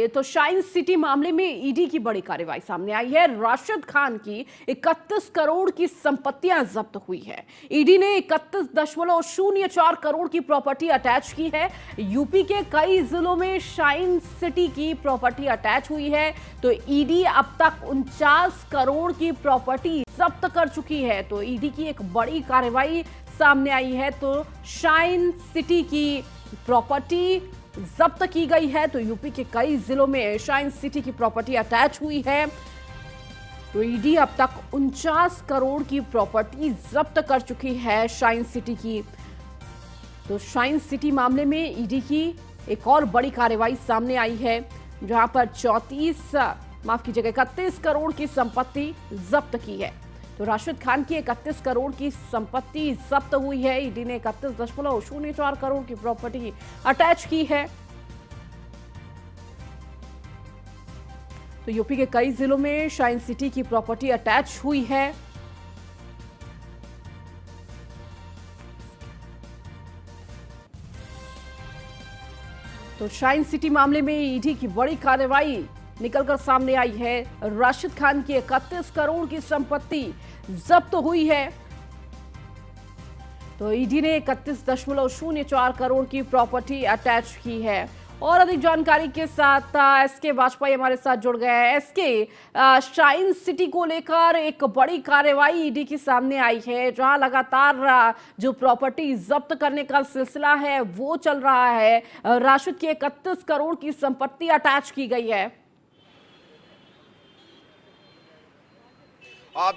चलिए, तो shine city मामले में ईडी की बड़ी कार्रवाई सामने आई है। राशिद खान की 31 करोड़ की संपत्तियां जब्त हुई है। ईडी ने 31.04 करोड़ की प्रॉपर्टी अटैच की है। यूपी के कई जिलों में शाइन सिटी की प्रॉपर्टी अटैच हुई है। तो ईडी अब तक 49 करोड़ की प्रॉपर्टी जब्त कर चुकी है। तो ईडी की एक बड़ी कार्रवाई सामने आई है। तो शाइन सिटी की प्रॉपर्टी जब्त की गई है। तो यूपी के कई जिलों में शाइन सिटी की प्रॉपर्टी अटैच हुई है। तो ईडी अब तक 49 करोड़ की प्रॉपर्टी जब्त कर चुकी है शाइन सिटी की। तो शाइन सिटी मामले में ईडी की एक और बड़ी कार्रवाई सामने आई है, जहां पर 31 करोड़ की संपत्ति जब्त की है। तो राशिद खान की 31 करोड़ की संपत्ति जब्त हुई है। ईडी ने 31.04 करोड़ की प्रॉपर्टी अटैच की है। तो यूपी के कई जिलों में शाइन सिटी की प्रॉपर्टी अटैच हुई है। तो शाइन सिटी मामले में ईडी की बड़ी कार्रवाई निकलकर सामने आई है। राशिद खान की 31 करोड़ की संपत्ति जब्त हुई है। तो ईडी ने 31.04 करोड़ की प्रॉपर्टी अटैच की है। और अधिक जानकारी के साथ एसके वाजपेयी हमारे साथ जुड़ गए हैं। एसके, शाइन सिटी को लेकर एक बड़ी कार्रवाई ईडी के सामने आई है, जहां लगातार जो प्रॉपर्टी जब्त करने का सिलसिला है वो चल रहा है। राशिद की 31 करोड़ की संपत्ति अटैच की गई है।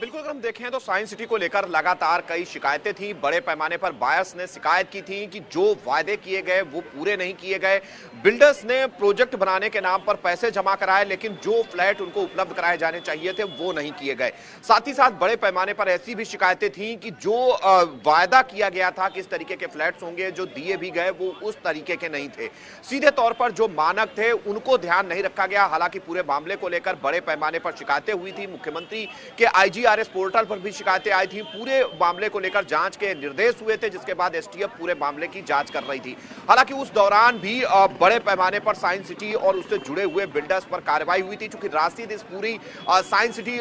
बिल्कुल, अगर हम देखें तो साइंस सिटी को लेकर लगातार कई शिकायतें थी। बड़े पैमाने पर बायर्स ने शिकायत की थी कि जो वायदे किए गए वो पूरे नहीं किए गए। बिल्डर्स ने प्रोजेक्ट बनाने के नाम पर पैसे जमा कराए, लेकिन जो फ्लैट उनको उपलब्ध कराए जाने चाहिए थे वो नहीं किए गए। साथ ही साथ बड़े पैमाने पर ऐसी भी शिकायतें थी कि जो वायदा किया गया था किस तरीके के फ्लैट्स होंगे, जो दिए भी गए वो उस तरीके के नहीं थे। सीधे तौर पर जो मानक थे उनको ध्यान नहीं रखा गया। हालांकि पूरे मामले को लेकर बड़े पैमाने पर शिकायतें हुई थी। मुख्यमंत्री के आईजीआरएस पोर्टल पर भी शिकायतें आई थी। पूरे मामले को लेकर जांच के निर्देश हुए थे, जिसके बाद एसटीएफ पूरे मामले की जांच कर रही थी। हालांकि उस दौरान भी बड़े पैमाने पर साइंस सिटी और उससे जुड़े हुए बिल्डर्स पर कार्रवाई हुई थी। चूंकि राशिद इस पूरी साइंस सिटी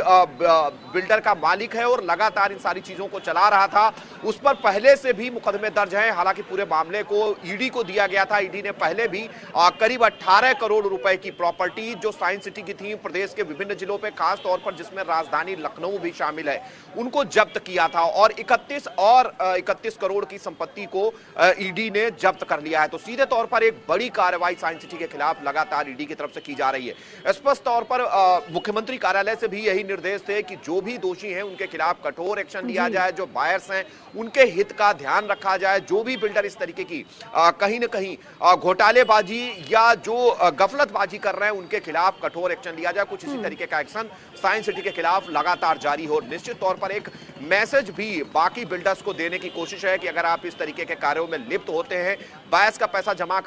बिल्डर का मालिक है और लगातार इन सारी चीजों को चला रहा था, उस पर पहले से भी मुकदमे दर्ज हैं। हालांकि पूरे मामले को ईडी को दिया गया था। ईडी ने पहले भी करीब 18 करोड़ रुपए की प्रॉपर्टी जो साइंस सिटी की थी, प्रदेश के विभिन्न जिलों पे, खास तौर पर जिसमें राजधानी लखनऊ भी शामिल है, उनको जब्त किया था। और 31 करोड़ की संपत्ति को ईडी ने जब्त कर लिया है। तो सीधे तौर पर एक बड़ी कार्रवाई साइंस सिटी के खिलाफ लगातार ईडी की तरफ से की जा रही है। स्पष्ट तौर पर मुख्यमंत्री कार्यालय से भी यही निर्देश थे कि जो भी दोषी हैं उनके खिलाफ कठोर एक्शन लिया जाए, जो बायर्स हैं उनके हित का ध्यान रखा जाए, जो भी बिल्डर इस तरीके की कहीं ना कहीं घोटालेबाजी या जो गफलतबाजी कर रहे हैं उनके खिलाफ कठोर एक्शन लिया जाए। कुछ इसी तरीके का एक्शन साइंस सिटी के खिलाफ लगातार जारी हो। निश्चित तौर पर एक मैसेज भी बाकी बिल्डर्स को देने की कोशिश है कि अगर आप इस तरीके के कार्यों में लिप्त होते हैं, बायर्स का पैसा जमा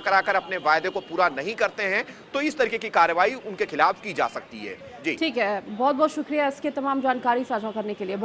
कराकर अपने वायदे को पूरा नहीं करते हैं, तो इस तरीके की कार्रवाई उनके खिलाफ की जा सकती है। जी ठीक है, बहुत बहुत शुक्रिया इसके तमाम जानकारी साझा करने के लिए।